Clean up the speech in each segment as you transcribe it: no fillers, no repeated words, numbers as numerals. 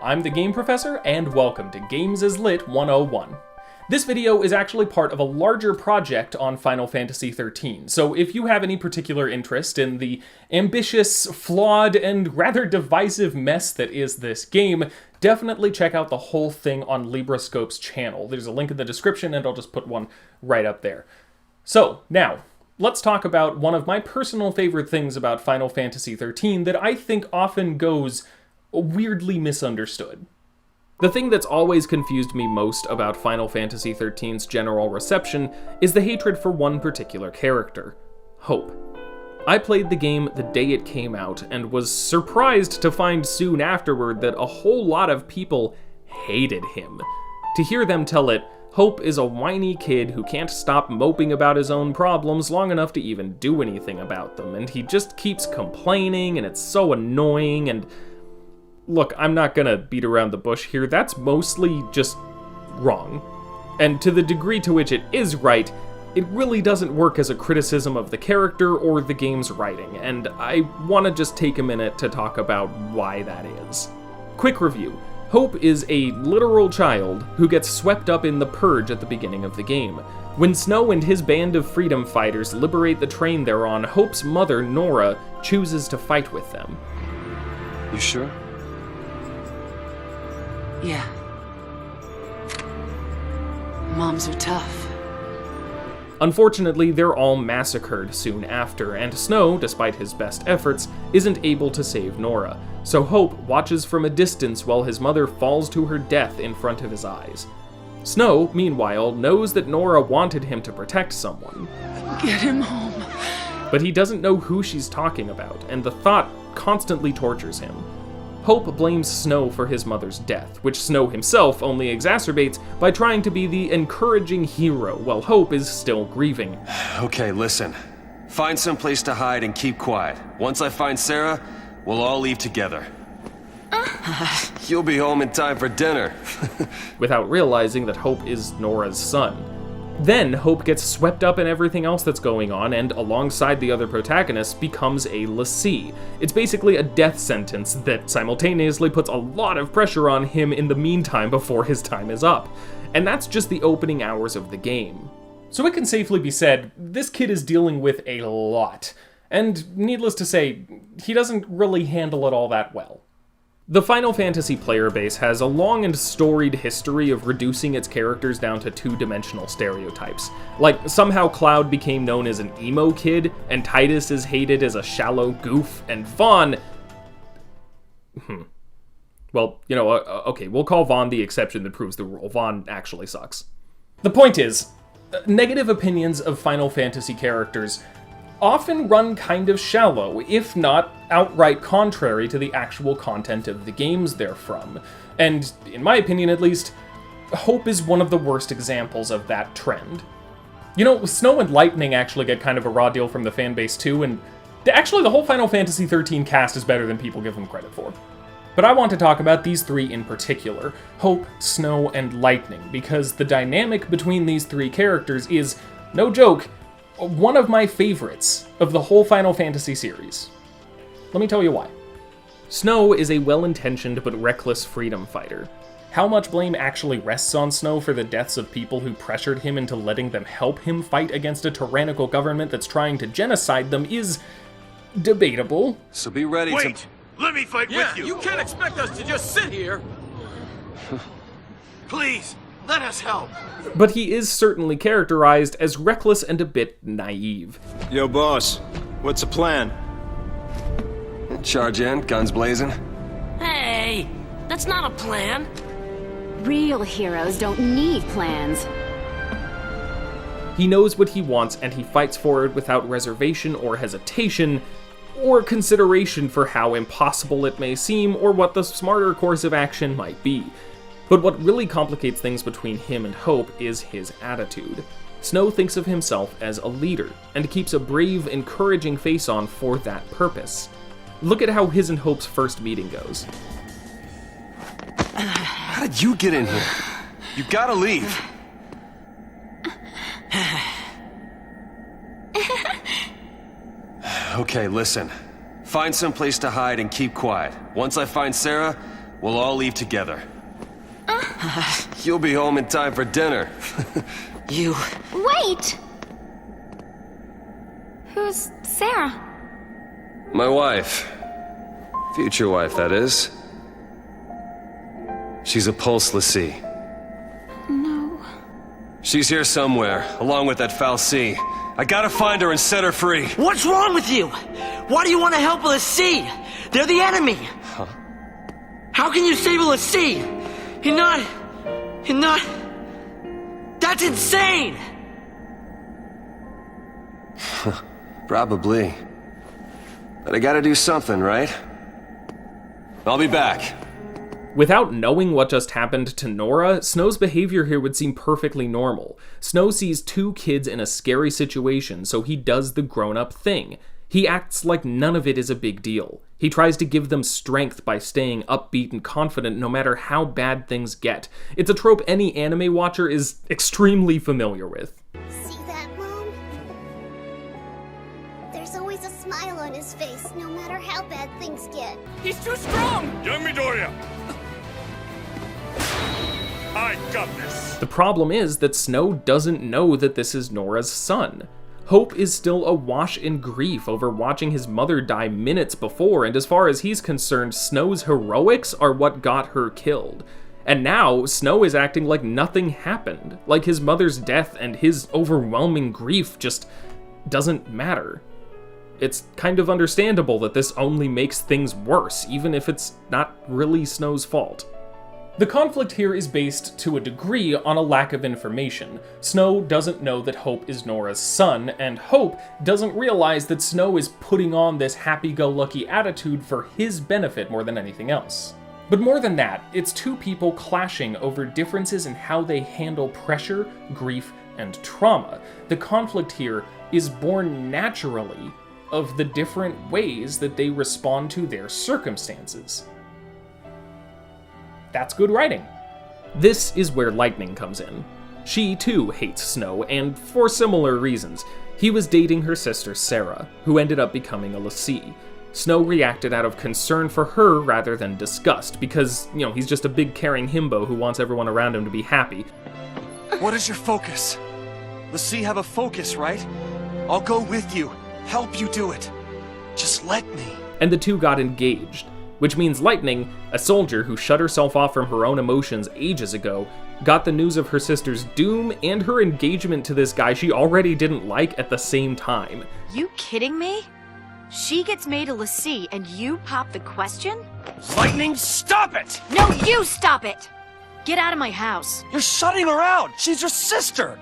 I'm the Game Professor, and welcome to Games is Lit 101. This video is actually part of a larger project on Final Fantasy XIII, so if you have any particular interest in the ambitious, flawed, and rather divisive mess that is this game, definitely check out the whole thing on Librascope's channel. There's a link in the description, and I'll just put one right up there. So, now, let's talk about one of my personal favorite things about Final Fantasy XIII that I think often goes weirdly misunderstood. The thing that's always confused me most about Final Fantasy XIII's general reception is the hatred for one particular character, Hope. I played the game the day it came out and was surprised to find soon afterward that a whole lot of people hated him. To hear them tell it, Hope is a whiny kid who can't stop moping about his own problems long enough to even do anything about them, and he just keeps complaining, and it's so annoying, and look, I'm not gonna beat around the bush here, that's mostly just wrong. And to the degree to which it is right, it really doesn't work as a criticism of the character or the game's writing, and I want to just take a minute to talk about why that is. Quick review. Hope is a literal child who gets swept up in the Purge at the beginning of the game. When Snow and his band of freedom fighters liberate the train they're on, Hope's mother, Nora, chooses to fight with them. You sure? Yeah. Moms are tough. Unfortunately, they're all massacred soon after, and Snow, despite his best efforts, isn't able to save Nora. So Hope watches from a distance while his mother falls to her death in front of his eyes. Snow, meanwhile, knows that Nora wanted him to protect someone. Get him home. But he doesn't know who she's talking about, and the thought constantly tortures him. Hope blames Snow for his mother's death, which Snow himself only exacerbates by trying to be the encouraging hero while Hope is still grieving. Okay, listen. Find some place to hide and keep quiet. Once I find Sarah, we'll all leave together. You'll be home in time for dinner. Without realizing that Hope is Nora's son. Then Hope gets swept up in everything else that's going on and, alongside the other protagonists, becomes a lessee. It's basically a death sentence that simultaneously puts a lot of pressure on him in the meantime before his time is up. And that's just the opening hours of the game. So it can safely be said, this kid is dealing with a lot. And needless to say, he doesn't really handle it all that well. The Final Fantasy player base has a long and storied history of reducing its characters down to two-dimensional stereotypes. Like, somehow Cloud became known as an emo kid, and Tidus is hated as a shallow goof, and Vaughn... Well, you know, okay, we'll call Vaughn the exception that proves the rule. Vaughn actually sucks. The point is, negative opinions of Final Fantasy characters often run kind of shallow, if not outright contrary to the actual content of the games they're from. And, in my opinion at least, Hope is one of the worst examples of that trend. You know, Snow and Lightning actually get kind of a raw deal from the fanbase too, and actually the whole Final Fantasy XIII cast is better than people give them credit for. But I want to talk about these three in particular, Hope, Snow, and Lightning, because the dynamic between these three characters is, no joke, one of my favorites of the whole Final Fantasy series. Let me tell you why. Snow is a well-intentioned but reckless freedom fighter. How much blame actually rests on Snow for the deaths of people who pressured him into letting them help him fight against a tyrannical government that's trying to genocide them is debatable. So be ready to... Wait! Let me fight with you! You can't expect us to just sit here! Please, let us help! But he is certainly characterized as reckless and a bit naive. Yo, boss. What's the plan? Charge in, guns blazing. Hey, that's not a plan. Real heroes don't need plans. He knows what he wants and he fights for it without reservation or hesitation, or consideration for how impossible it may seem or what the smarter course of action might be. But what really complicates things between him and Hope is his attitude. Snow thinks of himself as a leader, and keeps a brave, encouraging face on for that purpose. Look at how his and Hope's first meeting goes. How did you get in here? You gotta leave. Okay, listen. Find some place to hide and keep quiet. Once I find Sarah, we'll all leave together. You'll be home in time for dinner. You... Wait! Who's Sarah? My wife. Future wife, that is. She's a pulseless sea. No. She's here somewhere, along with that foul sea. I gotta find her and set her free. What's wrong with you? Why do you want to help Lassie? They're the enemy. Huh? How can you save Lassie? You're not... That's insane! Probably. But I gotta do something, right? I'll be back. Without knowing what just happened to Nora, Snow's behavior here would seem perfectly normal. Snow sees two kids in a scary situation, so he does the grown-up thing. He acts like none of it is a big deal. He tries to give them strength by staying upbeat and confident no matter how bad things get. It's a trope any anime watcher is extremely familiar with. See that, Mom? There's always a smile on his face, no matter how bad things get. He's too strong! Young Midoriya! I got this. The problem is that Snow doesn't know that this is Nora's son. Hope is still awash in grief over watching his mother die minutes before, and as far as he's concerned, Snow's heroics are what got her killed. And now, Snow is acting like nothing happened, like his mother's death and his overwhelming grief just doesn't matter. It's kind of understandable that this only makes things worse, even if it's not really Snow's fault. The conflict here is based, to a degree, on a lack of information. Snow doesn't know that Hope is Nora's son, and Hope doesn't realize that Snow is putting on this happy-go-lucky attitude for his benefit more than anything else. But more than that, it's two people clashing over differences in how they handle pressure, grief, and trauma. The conflict here is born naturally of the different ways that they respond to their circumstances. That's good writing. This is where Lightning comes in. She too hates Snow, and for similar reasons. He was dating her sister Sarah, who ended up becoming a Lassie. Snow reacted out of concern for her rather than disgust, because, he's just a big caring himbo who wants everyone around him to be happy. What is your focus? Lassie have a focus, right? I'll go with you, help you do it. Just let me. And the two got engaged. Which means Lightning, a soldier who shut herself off from her own emotions ages ago, got the news of her sister's doom and her engagement to this guy she already didn't like at the same time. You kidding me? She gets made a Lassie and you pop the question? Lightning, stop it! No, you stop it! Get out of my house. You're shutting her out! She's your sister!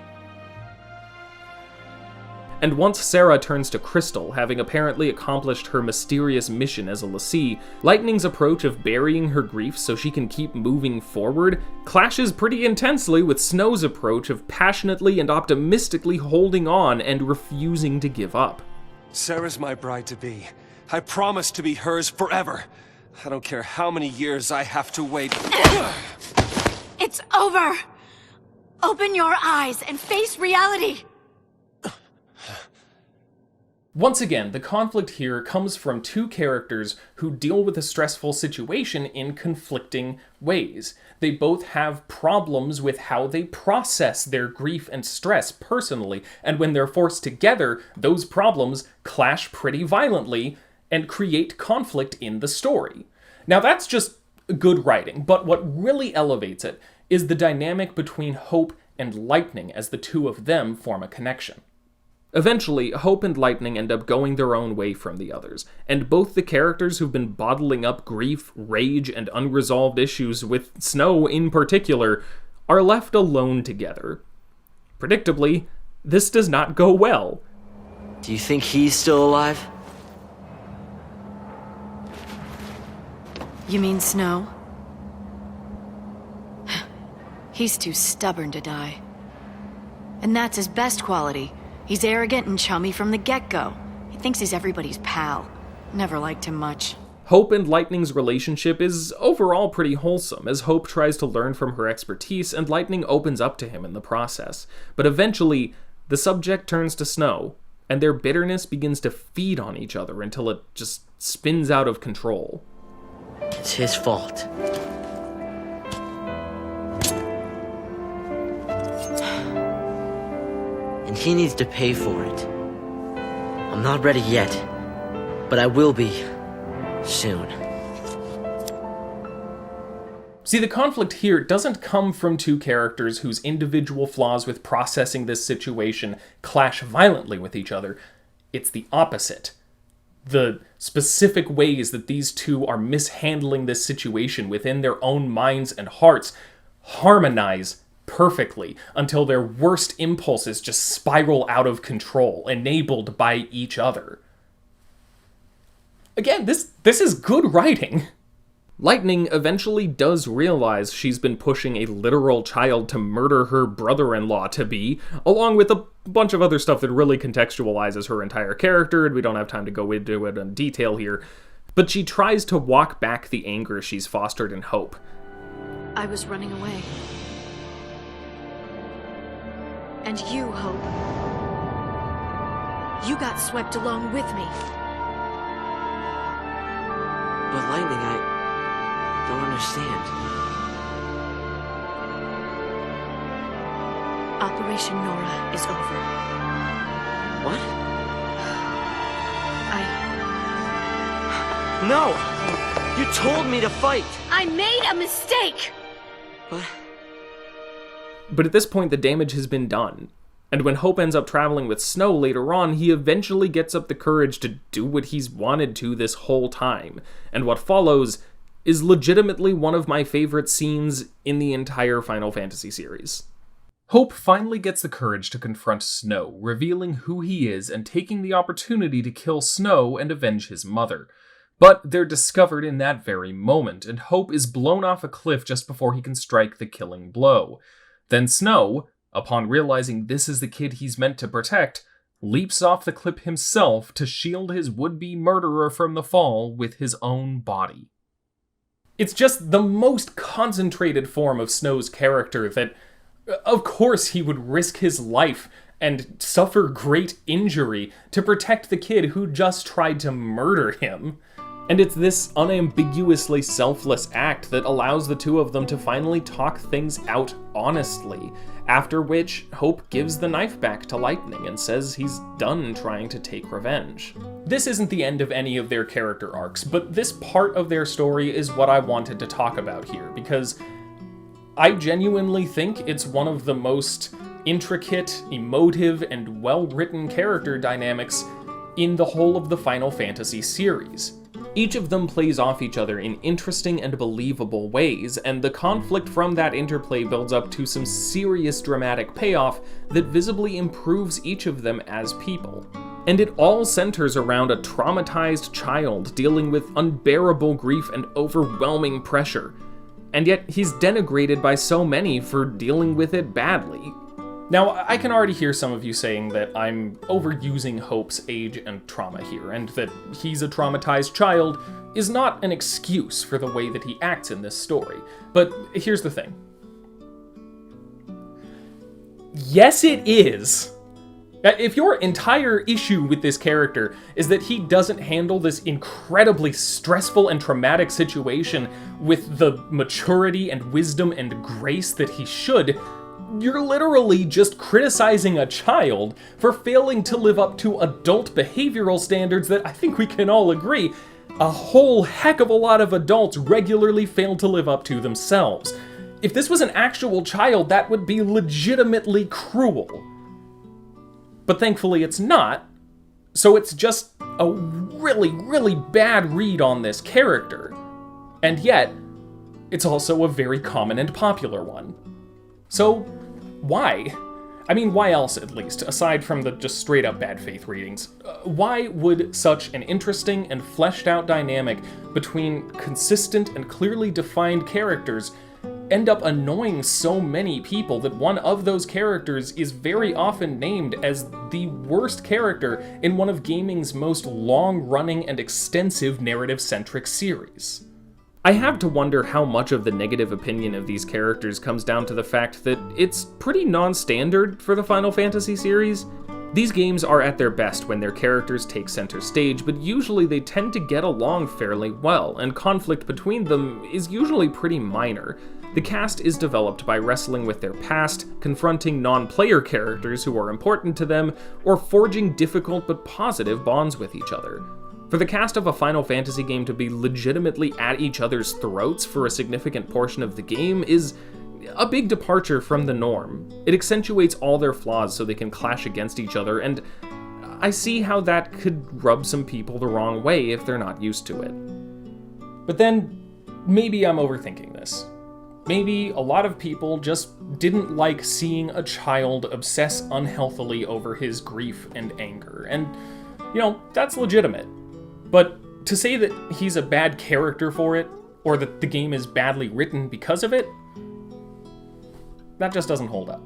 And once Sarah turns to Crystal, having apparently accomplished her mysterious mission as a Lassie, Lightning's approach of burying her grief so she can keep moving forward clashes pretty intensely with Snow's approach of passionately and optimistically holding on and refusing to give up. Sarah's my bride-to-be. I promise to be hers forever. I don't care how many years I have to wait. It's over! Open your eyes and face reality! Once again, the conflict here comes from two characters who deal with a stressful situation in conflicting ways. They both have problems with how they process their grief and stress personally, and when they're forced together, those problems clash pretty violently and create conflict in the story. Now that's just good writing, but what really elevates it is the dynamic between Hope and Lightning as the two of them form a connection. Eventually, Hope and Lightning end up going their own way from the others, and both the characters who've been bottling up grief, rage, and unresolved issues, with Snow in particular, are left alone together. Predictably, this does not go well. Do you think he's still alive? You mean Snow? He's too stubborn to die. And that's his best quality. He's arrogant and chummy from the get-go. He thinks he's everybody's pal. Never liked him much. Hope and Lightning's relationship is overall pretty wholesome, as Hope tries to learn from her expertise and Lightning opens up to him in the process. But eventually, the subject turns to Snow, and their bitterness begins to feed on each other until it just spins out of control. It's his fault. and he needs to pay for it. I'm not ready yet, but I will be soon. See, the conflict here doesn't come from two characters whose individual flaws with processing this situation clash violently with each other. It's the opposite. The specific ways that these two are mishandling this situation within their own minds and hearts harmonize perfectly until their worst impulses just spiral out of control, enabled by each other. Again, this is good writing. Lightning eventually does realize she's been pushing a literal child to murder her brother-in-law-to-be, along with a bunch of other stuff that really contextualizes her entire character, and we don't have time to go into it in detail here. But she tries to walk back the anger she's fostered in Hope. I was running away. And you, Hope. You got swept along with me. But Lightning, I don't understand. Operation Nora is over. What? No! You told me to fight! I made a mistake! What? But at this point, the damage has been done. And when Hope ends up traveling with Snow later on, he eventually gets up the courage to do what he's wanted to this whole time. And what follows is legitimately one of my favorite scenes in the entire Final Fantasy series. Hope finally gets the courage to confront Snow, revealing who he is and taking the opportunity to kill Snow and avenge his mother. But they're discovered in that very moment, and Hope is blown off a cliff just before he can strike the killing blow. Then Snow, upon realizing this is the kid he's meant to protect, leaps off the cliff himself to shield his would-be murderer from the fall with his own body. It's just the most concentrated form of Snow's character that, of course, he would risk his life and suffer great injury to protect the kid who just tried to murder him. And it's this unambiguously selfless act that allows the two of them to finally talk things out honestly, after which Hope gives the knife back to Lightning and says he's done trying to take revenge. This isn't the end of any of their character arcs, but this part of their story is what I wanted to talk about here, because I genuinely think it's one of the most intricate, emotive, and well-written character dynamics in the whole of the Final Fantasy series. Each of them plays off each other in interesting and believable ways, and the conflict from that interplay builds up to some serious dramatic payoff that visibly improves each of them as people. And it all centers around a traumatized child dealing with unbearable grief and overwhelming pressure. And yet he's denigrated by so many for dealing with it badly. Now, I can already hear some of you saying that I'm overusing Hope's age and trauma here, and that he's a traumatized child is not an excuse for the way that he acts in this story. But here's the thing. Yes, it is. If your entire issue with this character is that he doesn't handle this incredibly stressful and traumatic situation with the maturity and wisdom and grace that he should, you're literally just criticizing a child for failing to live up to adult behavioral standards that I think we can all agree a whole heck of a lot of adults regularly fail to live up to themselves. If this was an actual child, that would be legitimately cruel. But thankfully it's not, so it's just a really, really bad read on this character. And yet, it's also a very common and popular one. So, why? I mean, why else at least, aside from the just straight up bad faith readings? Why would such an interesting and fleshed out dynamic between consistent and clearly defined characters end up annoying so many people that one of those characters is very often named as the worst character in one of gaming's most long-running and extensive narrative-centric series? I have to wonder how much of the negative opinion of these characters comes down to the fact that it's pretty non-standard for the Final Fantasy series. These games are at their best when their characters take center stage, but usually they tend to get along fairly well, and conflict between them is usually pretty minor. The cast is developed by wrestling with their past, confronting non-player characters who are important to them, or forging difficult but positive bonds with each other. For the cast of a Final Fantasy game to be legitimately at each other's throats for a significant portion of the game is a big departure from the norm. It accentuates all their flaws so they can clash against each other, and I see how that could rub some people the wrong way if they're not used to it. But then, maybe I'm overthinking this. Maybe a lot of people just didn't like seeing a child obsess unhealthily over his grief and anger, and, that's legitimate. But to say that he's a bad character for it, or that the game is badly written because of it, that just doesn't hold up.